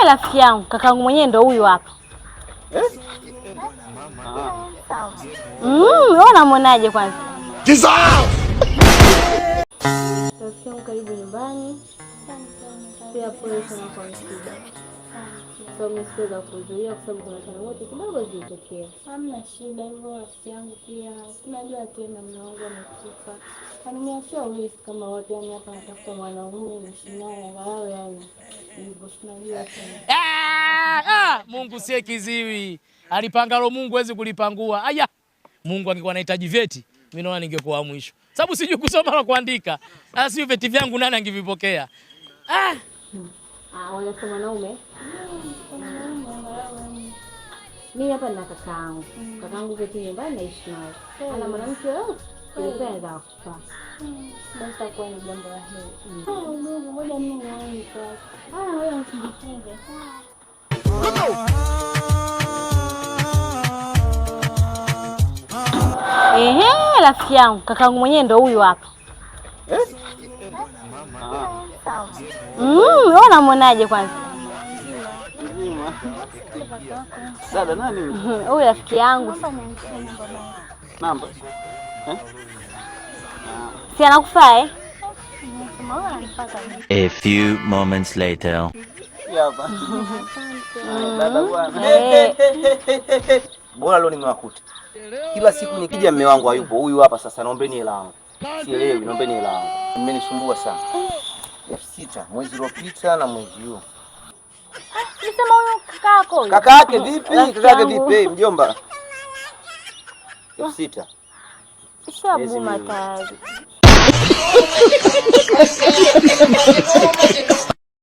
rafiki yangu, kakaangu mwenyewe ndo huyu hapa. Wewe unamwonaje kwanza? Kisa! Rafiki yangu karibu nyumbani. Pia pole sana kwa msiba. So msiweza kuzuia kwa sababu kuna changamoto kidogo zilitokea. Hamna shida hivyo rafiki yangu pia. Unajua tena mume wangu amekufa. Ananiachia urithi kama wote, yani hapa natafuta mwanaume mshinaye wao, yani hivyo tunajua tena. Mungu sie kiziwi. Alipangalo Mungu hawezi kulipangua. Aya. Mungu angekuwa anahitaji vyeti, mimi naona ningekuwa mwisho. Sababu sijui kusoma na kuandika. Sio vyeti vyangu nani angevipokea? Wanasema mwanaume. Mimi hapa nina kakaangu. Kakaangu kwetu nyumbani naishi naye. Ana mwanamke yote. Nilipenda kufa. Basta kwa ni jambo la heri. Mungu moja mimi naona kwa. Wewe msijifunze. Rafiki yangu, kakaangu mwenyewe ndo huyu hapa. Wewe unamwonaje kwanza? Dada nani? Huyu rafiki yangu. Namba. Si anakufaa A few moments later. Hapa. Dada bwana. Bora leo nimewakuta. Kila siku nikija mume wangu hayupo. Huyu hapa sasa, naombeni hela yangu. Sielewi, naombeni hela yangu. Mmenisumbua sana. 6 mwezi uliopita na mwezi huu. Nisema huyo kakako. Kaka yake vipi? Kaka yake vipi mjomba? 6. Shabuma tayari.